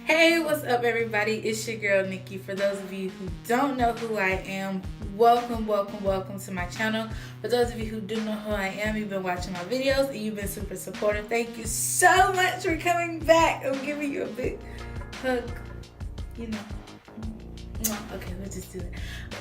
Hey, what's up everybody? It's your girl Nikki. For those of you who don't know who I am, welcome to my channel. For those of you who do know who I am, you've been watching my videos and you've been super supportive. Thank you so much for coming back. I'm giving you a big hug. You know. Okay, let's just do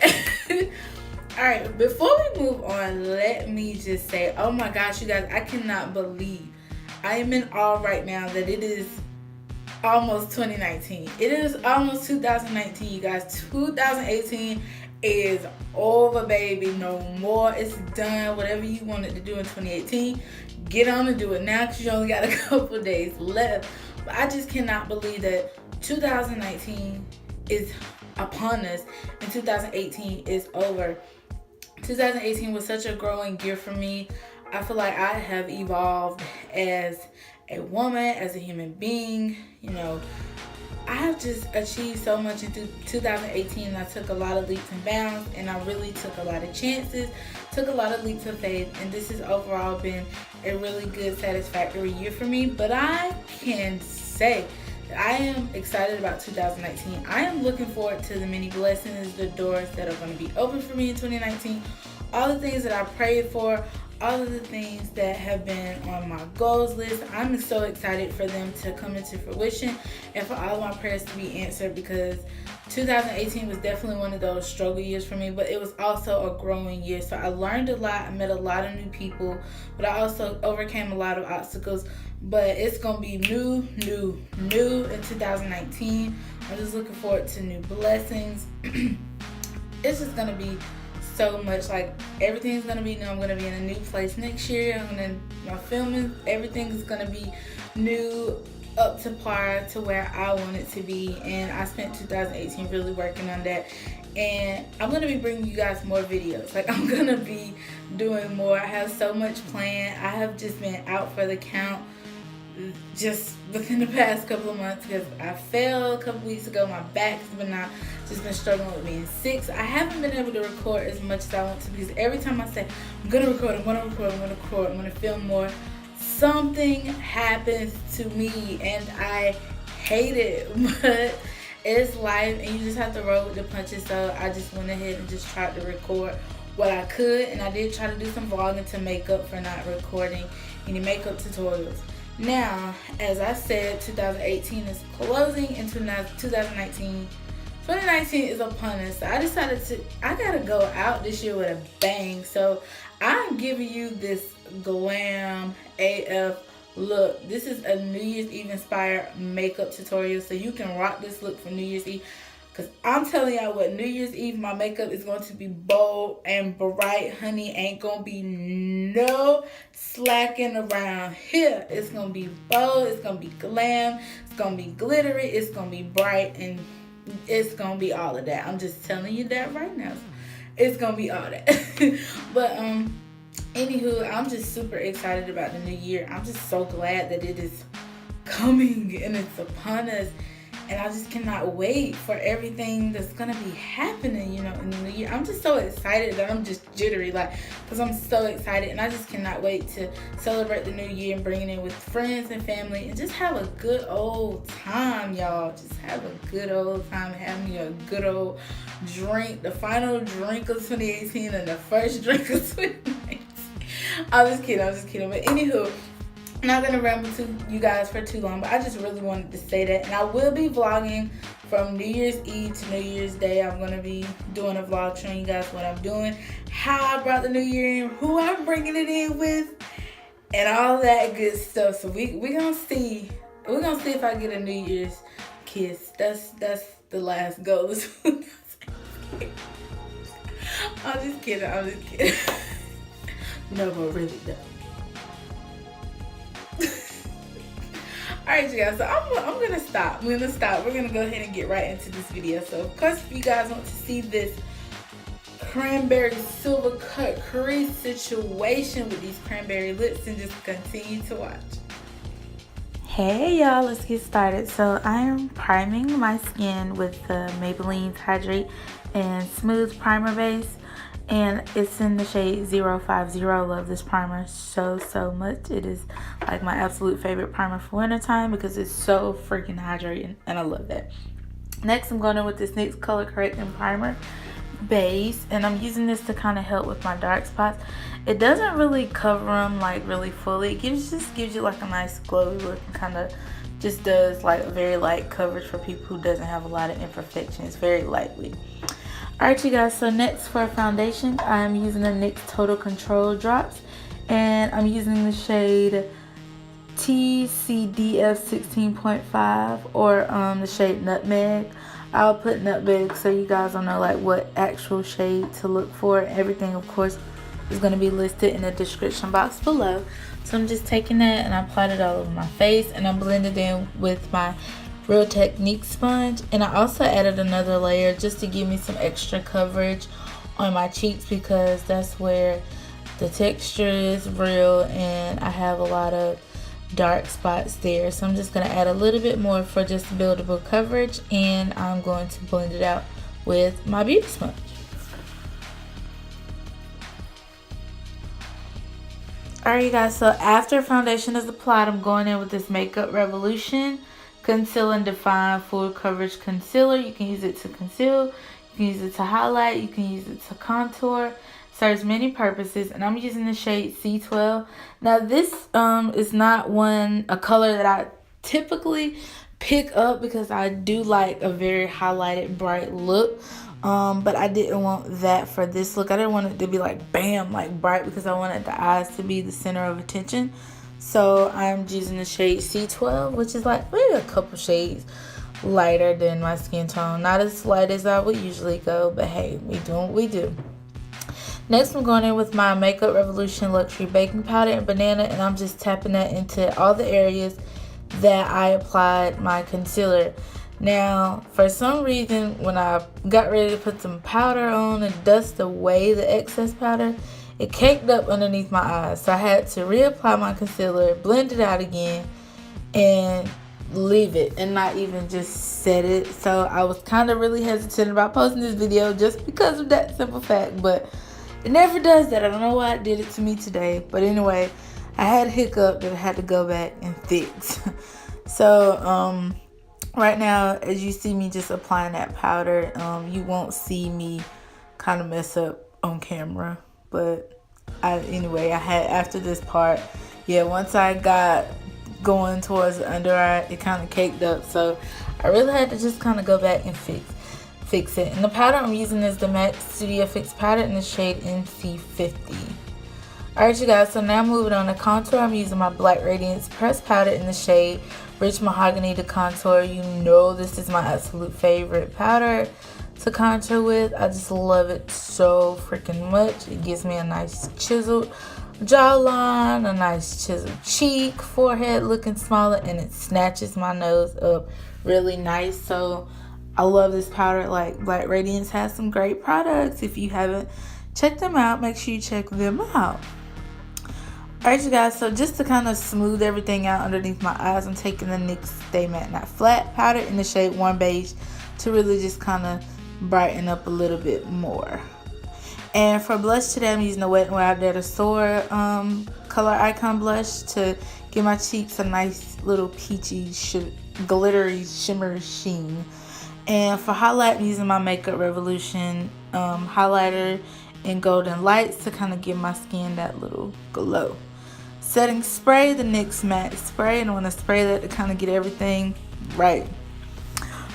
that. Alright, before we move on, let me just say, oh my gosh, you guys, I cannot believe I am in awe right now that it is almost 2019. It is almost 2019, you guys. 2018 is over, baby. No more. It's done. Whatever you wanted to do in 2018, get on and do it now, because you only got a couple days left. But I just cannot believe that 2019 is upon us and 2018 is over. 2018 was such a growing year for me. I feel like I have evolved as a woman, as a human being. You know, I have just achieved so much in 2018. I took a lot of leaps and bounds, and I really took a lot of chances, took a lot of leaps of faith, and this has overall been a really good, satisfactory year for me. But I can say that I am excited about 2019. I am looking forward to the many blessings, the doors that are going to be open for me in 2019, all the things that I prayed for, all of the things that have been on my goals list. I'm so excited for them to come into fruition and for all of my prayers to be answered, because 2018 was definitely one of those struggle years for me, but it was also a growing year. So I learned a lot, I met a lot of new people, but I also overcame a lot of obstacles. But it's gonna be new in 2019. I'm just looking forward to new blessings. It's just gonna be so much, like, everything's gonna be new. I'm gonna be in a new place next year. My filming, everything is gonna be new, up to par to where I want it to be. And I spent 2018 really working on that, and I'm gonna be bringing you guys more videos. Like, I'm gonna be doing more. I have so much planned. I have just been out for the count just within the past couple of months, because I fell a couple weeks ago. My back has been struggling with being sick. I haven't been able to record as much as I want to, because every time I say I'm gonna record, I'm gonna film more, something happens to me and I hate it. But it's life and you just have to roll with the punches. So I just went ahead and just tried to record what I could, and I did try to do some vlogging to make up for not recording any makeup tutorials. Now, as I said, 2018 is closing into 2019. 2019 is upon us. So I decided I gotta go out this year with a bang. So I'm giving you this glam AF look. This is a New Year's Eve inspired makeup tutorial, so you can rock this look for New Year's Eve. Because I'm telling y'all what, New Year's Eve, my makeup is going to be bold and bright, honey. Ain't going to be no slacking around here. It's going to be bold. It's going to be glam. It's going to be glittery. It's going to be bright. And it's going to be all of that. I'm just telling you that right now. It's going to be all that. But, anywho, I'm just super excited about the new year. I'm just so glad that it is coming and it's upon us. And I just cannot wait for everything that's going to be happening, you know, in the new year. I'm just so excited that I'm just jittery, like, because I'm so excited. And I just cannot wait to celebrate the new year and bring it in with friends and family and just have a good old time, y'all. Just have a good old time, have me a good old drink, the final drink of 2018 and the first drink of 2019. I'm just kidding. But anywho, I'm not going to ramble to you guys for too long, but I just really wanted to say that. And I will be vlogging from New Year's Eve to New Year's Day. I'm going to be doing a vlog showing you guys what I'm doing, how I brought the new year in, who I'm bringing it in with, and all that good stuff. So we're going to see. We're going to see if I get a New Year's kiss. That's the last goal. I'm just kidding. No, but really though. Alright, you guys, so I'm gonna stop. We're gonna go ahead and get right into this video. So of course, if you guys want to see this cranberry silver cut crease situation with these cranberry lips, and just continue to watch. Hey y'all, let's get started. So I am priming my skin with the Maybelline's Hydrate and Smooth Primer Base. and it's in the shade 050. Love this primer so much. It is like my absolute favorite primer for wintertime because it's so freaking hydrating, and I love that. Next, I'm going in with this NYX Color Correcting Primer base, and I'm using this to kind of help with my dark spots. It doesn't really cover them like really fully. It just gives you like a nice glowy look, and kind of just does like a very light coverage for people who doesn't have a lot of imperfection. It's very lightweight. Alright you guys, so next for foundation, I'm using the NYX Total Control drops, and I'm using the shade TCDF 16.5 or the shade Nutmeg. I'll put Nutmeg so you guys will know like what actual shade to look for. Everything of course is going to be listed in the description box below. So I'm just taking that and I applied it all over my face, and I blended in with my Real Technique sponge, and I also added another layer just to give me some extra coverage on my cheeks because that's where the texture is real and I have a lot of dark spots there. So I'm just going to add a little bit more for just buildable coverage, and I'm going to blend it out with my beauty sponge. Alright you guys, so after foundation is applied, I'm going in with this Makeup Revolution Conceal and Define Full Coverage Concealer. You can use it to conceal, you can use it to highlight, you can use it to contour. Serves many purposes, and I'm using the shade C12. Now this is not a color that I typically pick up because I do like a very highlighted bright look, but I didn't want that for this look. I didn't want it to be like bam, like bright, because I wanted the eyes to be the center of attention. So I'm using the shade C12, which is like maybe a couple shades lighter than my skin tone. Not as light as I would usually go, but hey, we do what we do. Next, I'm going in with my Makeup Revolution Luxury Baking Powder and Banana, and I'm just tapping that into all the areas that I applied my concealer. Now, for some reason, when I got ready to put some powder on and dust away the excess powder, it caked up underneath my eyes. So I had to reapply my concealer, blend it out again, and leave it and not even just set it. So I was kind of really hesitant about posting this video just because of that simple fact, but it never does that. I don't know why it did it to me today. But anyway, I had a hiccup that I had to go back and fix. So, right now, as you see me just applying that powder, you won't see me kind of mess up on camera. But anyway, I had, after this part, yeah, once I got going towards the under eye, it kind of caked up. So, I really had to just kind of go back and fix it. And the powder I'm using is the MAC Studio Fix Powder in the shade NC50. Alright you guys, so now moving on to contour, I'm using my Black Radiance Pressed Powder in the shade Rich Mahognay to contour. You know this is my absolute favorite powder to contour with. I just love it so freaking much. It gives me a nice chiseled jawline, a nice chiseled cheek, forehead looking smaller, and it snatches my nose up really nice. So I love this powder. Like, Black Radiance has some great products. If you haven't checked them out, make sure you check them out. Alright you guys, so just to kind of smooth everything out underneath my eyes, I'm taking the NYX Stay Matte Not Flat powder in the shade Warm Beige to really just kind of brighten up a little bit more. And for blush today, I'm using the Wet n Wild Dead Soar Color Icon Blush to give my cheeks a nice little peachy, glittery shimmer sheen. And for highlight, I'm using my Makeup Revolution highlighter in Golden Lights to kind of give my skin that little glow. Setting spray, the NYX Matte Spray, and I want to spray that to kind of get everything right.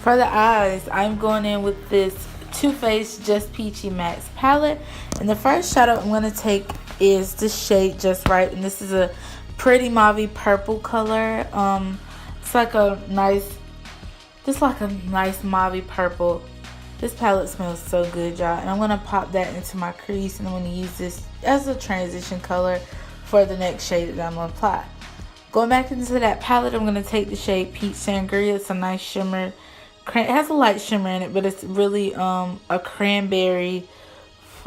For the eyes, I'm going in with this Too Faced Just Peachy Matte palette. And the first shadow I'm going to take is the shade Just Right. And this is a pretty mauve purple color. It's like a nice mauve purple. This palette smells so good, y'all. And I'm going to pop that into my crease. And I'm going to use this as a transition color for the next shade that I'm going to apply. Going back into that palette, I'm going to take the shade Peach Sangria. It's a nice shimmer. It has a light shimmer in it, but it's really a cranberry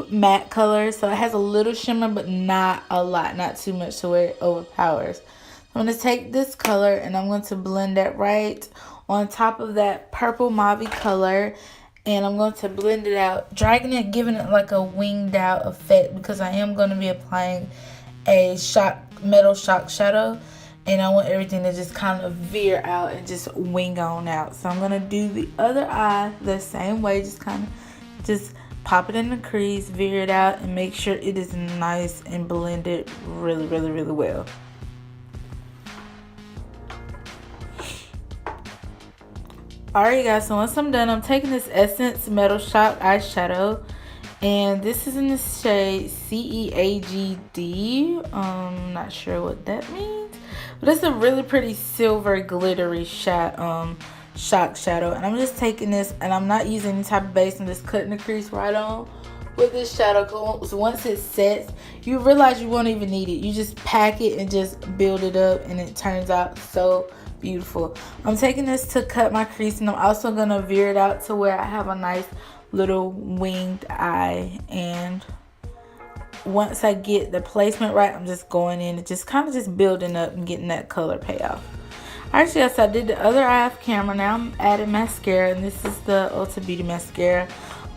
matte color. So it has a little shimmer, but not a lot. Not too much to where it overpowers. I'm going to take this color and I'm going to blend that right on top of that purple mauve color. And I'm going to blend it out, dragging it, giving it like a winged out effect, because I am going to be applying a metal shock shadow, and I want everything to just kind of veer out and just wing on out. So I'm going to do the other eye the same way, just kind of just pop it in the crease, veer it out, and make sure it is nice and blended really, really, really well. Alright guys, so once I'm done, I'm taking this Essence Metal Shock eyeshadow, and this is in the shade CEAG-D. Not sure what that means, but it's a really pretty silver glittery shock shadow. And I'm just taking this, and I'm not using any type of base. I'm just cutting the crease right on with this shadow. So once it sets, you realize you won't even need it. You just pack it and just build it up, and it turns out so beautiful. I'm taking this to cut my crease, and I'm also gonna veer it out to where I have a nice little winged eye. And once I get the placement right, I'm just going in and just kind of just building up and getting that color payoff. Alright, yes, I did the other eye off camera. Now I'm adding mascara, and this is the Ulta Beauty mascara.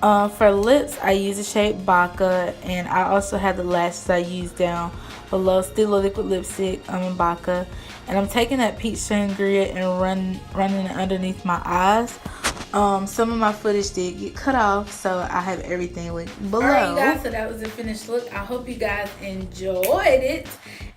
For lips, I use the shade Bacca, and I also have the lashes I use down below, Stila liquid lipstick in Bacca. And I'm taking that peach sangria and running it underneath my eyes. Some of my footage did get cut off, so I have everything linked below. Alright, you guys, so that was the finished look. I hope you guys enjoyed it.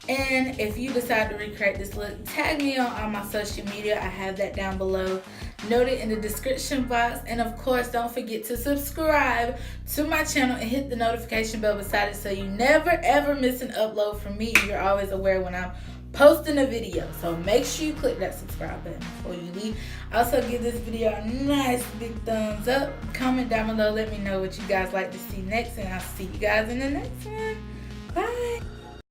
And if you decide to recreate this look, tag me on all my social media. I have that down below, noted in the description box. And of course, don't forget to subscribe to my channel and hit the notification bell beside it, so you never ever miss an upload from me. You're always aware when I'm posting a video. So make sure you click that subscribe button before you leave. Also, give this video a nice big thumbs up. Comment down below, let me know what you guys like to see next, and I'll see you guys in the next one.